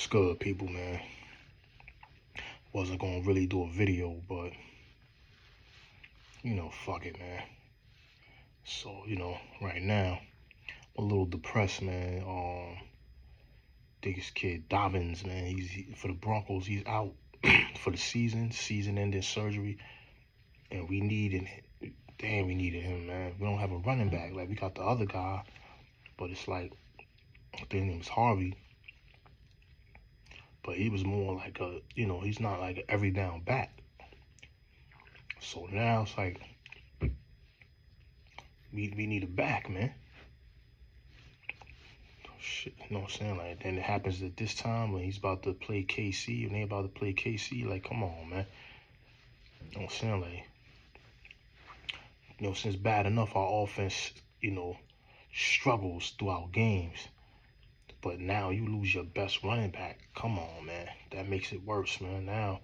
It's good, people, man. Wasn't gonna really do a video, but fuck it, man. So, right now, I'm a little depressed, man. Think this kid Dobbins, man. He's for the Broncos. He's out for the season-ending surgery, and we needed him. Damn, we needed him, man. We don't have a running back. Like, we got the other guy, but it's like, I think his name was Harvey. But he was more like he's not like an every down back. So now it's like, we need a back, man. Shit, you know what I'm saying? Like, then it happens at this time when he's about to play KC, and they about to play KC. Like, come on, man. You know what I'm saying? Like, since bad enough our offense, struggles throughout games. But now you lose your best running back. Come on, man. That makes it worse, man. Now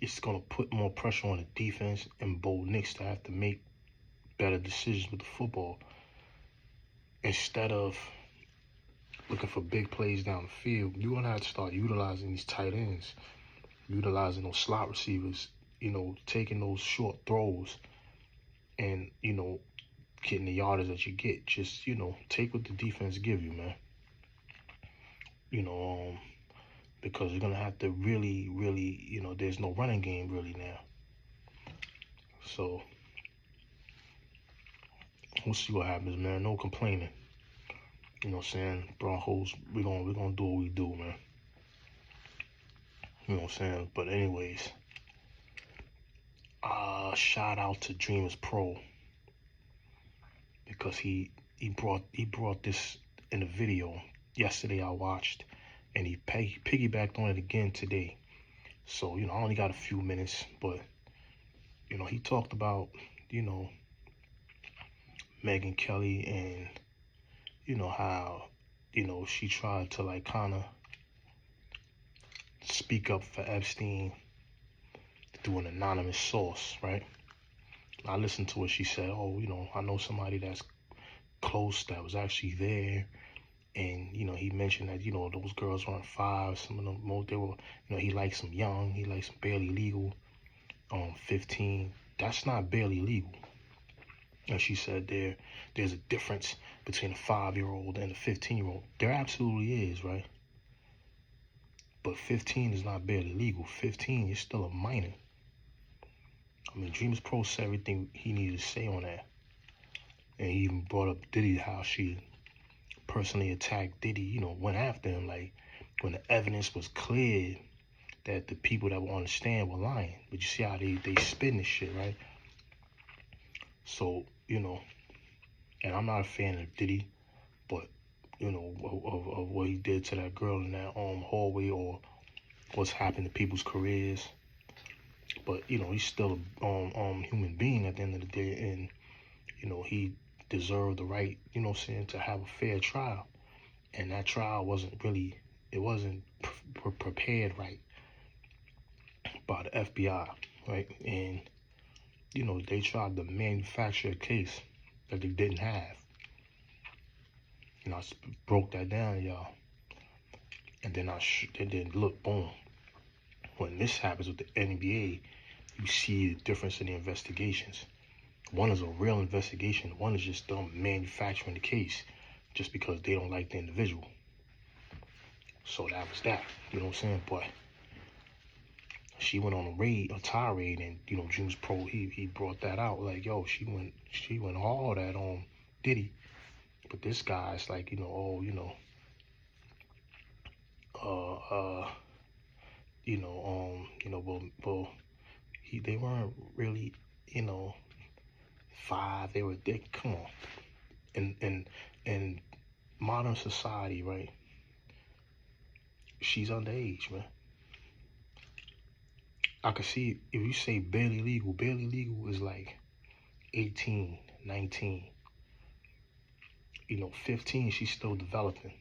it's going to put more pressure on the defense and Bo Nix to have to make better decisions with the football. Instead of looking for big plays down the field, you're going to have to start utilizing these tight ends, utilizing those slot receivers, taking those short throws and, getting the yardage that you get. Just, take what the defense give you, man. Because you're going to have to really, there's no running game really now. So, we'll see what happens, man. No complaining. You know what I'm saying? Broncos, we're gonna do what we do, man. You know what I'm saying? But anyways, shout out to Dreamers Pro because he brought this in the video yesterday I watched, and he piggybacked on it again today. So, I only got a few minutes, but he talked about, Megyn Kelly and how, she tried to like kind of speak up for Epstein through an anonymous source, right? I listened to what she said. Oh, I know somebody that's close that was actually there. And, he mentioned that, those girls weren't 5. Some of them, they were, he likes them young. He likes them barely legal, 15. That's not barely legal. And she said there's a difference between a 5-year-old and a 15-year-old. There absolutely is, right? But 15 is not barely legal. 15 is still a minor. I mean, Dreamers Pro said everything he needed to say on that. And he even brought up Diddy, how she personally attacked Diddy, went after him. Like, when the evidence was clear that the people that were on the stand were lying. But you see how they spin this shit, right? So, and I'm not a fan of Diddy, but, of what he did to that girl in that hallway or what's happened to people's careers. But, he's still a human being at the end of the day, and, he deserved the right, to have a fair trial. And that trial wasn't prepared right by the FBI, right? And, they tried to manufacture a case that they didn't have. I broke that down, y'all. And then look, boom. When this happens with the NBA, you see the difference in the investigations. One is a real investigation. One is just them manufacturing the case just because they don't like the individual. So that was that. You know what I'm saying? But she went on a tirade, and Dreamers Pro, he brought that out. Like, yo, she went hard at Diddy. But this guy's like, they weren't really, 5. They come on. In modern society, right? She's underage, man. I could see if you say barely legal is like 18, 19. 15, she's still developing.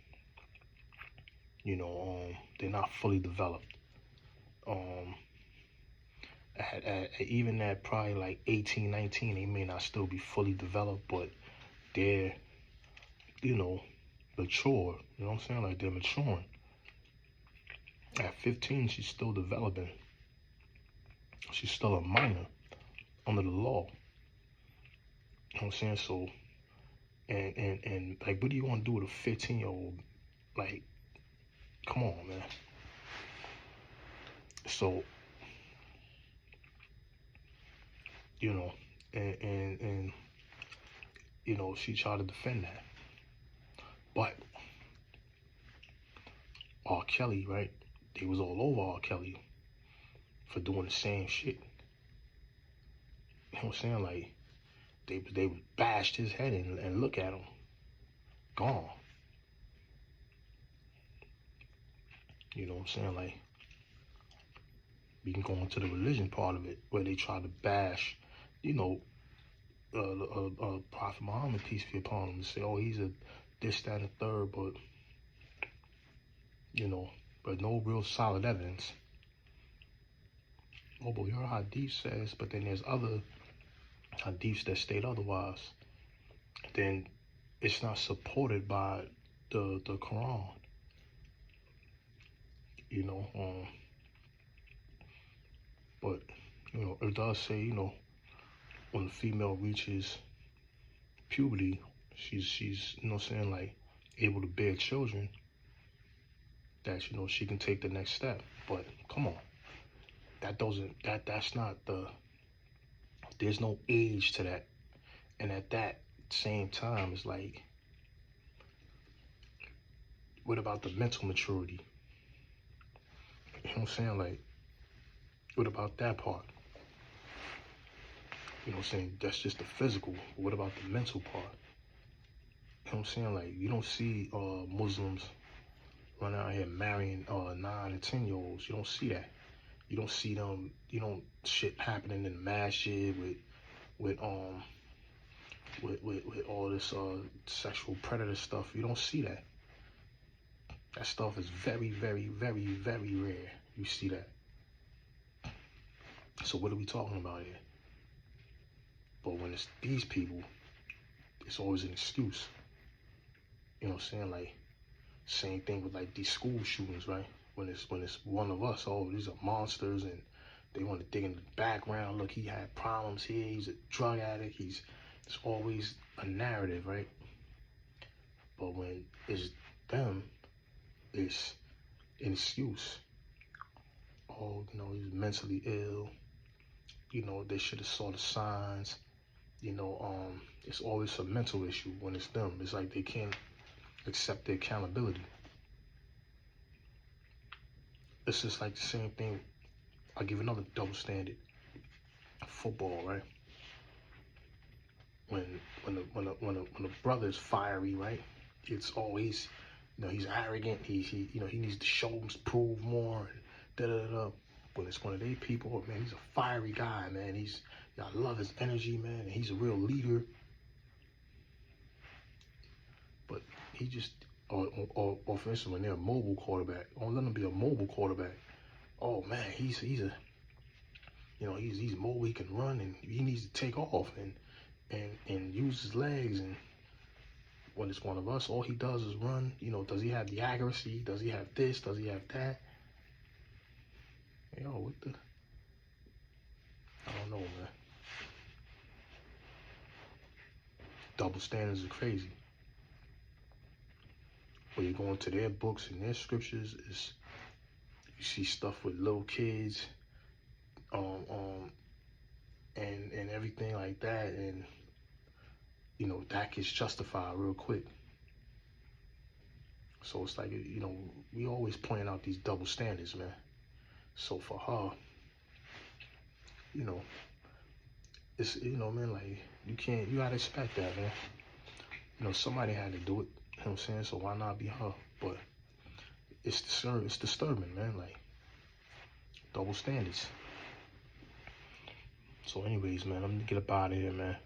They're not fully developed. Even at probably like 18, 19, they may not still be fully developed, but they're, mature. You know what I'm saying? Like, they're maturing. At 15, she's still developing. She's still a minor under the law. You know what I'm saying? So, and like, what are you gonna do with a 15-year-old? Like, come on, man. So, you know, and you know, she tried to defend that. But R. Kelly, right? They was all over R. Kelly for doing the same shit. You know what I'm saying? Like, they bashed his head in and look at him. Gone. You know what I'm saying? Like, we can go into the religion part of it, where they try to bash, you know, Prophet Muhammad, peace be upon him, and say, oh, he's a this, that, and the third, but, you know, but no real solid evidence. Oh, but your hadith says, but then there's other hadiths that state otherwise. Then it's not supported by the Quran. You know, but, you know, it does say, you know, when the female reaches puberty, she's you know what I'm saying, like, able to bear children, that, you know, she can take the next step. But come on, that's not there's no age to that. And at that same time, it's like, what about the mental maturity? You know what I'm saying? Like, what about that part? You know what I'm saying? That's just the physical. But what about the mental part? You know what I'm saying? Like, you don't see Muslims run out here marrying 9 and 10-year-olds. You don't see that. You don't see them. You don't shit happening in the masjid with all this sexual predator stuff. You don't see that. That stuff is very, very, very, very rare. You see that. So what are we talking about here? But when it's these people, it's always an excuse. You know what I'm saying? Like, same thing with like these school shootings, right? When it's one of us, oh, these are monsters, and they want to dig into the background. Look, he had problems here. He's a drug addict. It's always a narrative, right? But when it's them, it's an excuse. Oh, you know, he's mentally ill. You know, they should have saw the signs. You know, it's always a mental issue when it's them. It's like they can't accept the accountability. It's just like the same thing. I'll give another double standard. Football, right? When a brother is fiery, right? It's always, you know, he's arrogant. He you know, he needs to show him, prove more, and da da da. When it's one of their people, man, he's a fiery guy, man. I love his energy, man, and he's a real leader. But he just, or for instance, when they're a mobile quarterback, don't let him be a mobile quarterback. Oh man, he's a, you know, he's mobile. He can run, and he needs to take off and use his legs. And when it's one of us, all he does is run. You know, does he have the accuracy? Does he have this? Does he have that? Yo, what the? I don't know, man. Double standards are crazy. When you go into their books and their scriptures, you see stuff with little kids, and everything like that, and you know, that gets justified real quick. So it's like, you know, we always point out these double standards, man. So for her, you know, it's, you know, man, like, you gotta expect that, man. You know, somebody had to do it, you know what I'm saying? So why not be her? But it's disturbing, man, like, double standards. So anyways, man, I'm gonna get up out of here, man.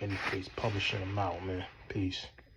Many Faiths Publishing them out, man. Peace.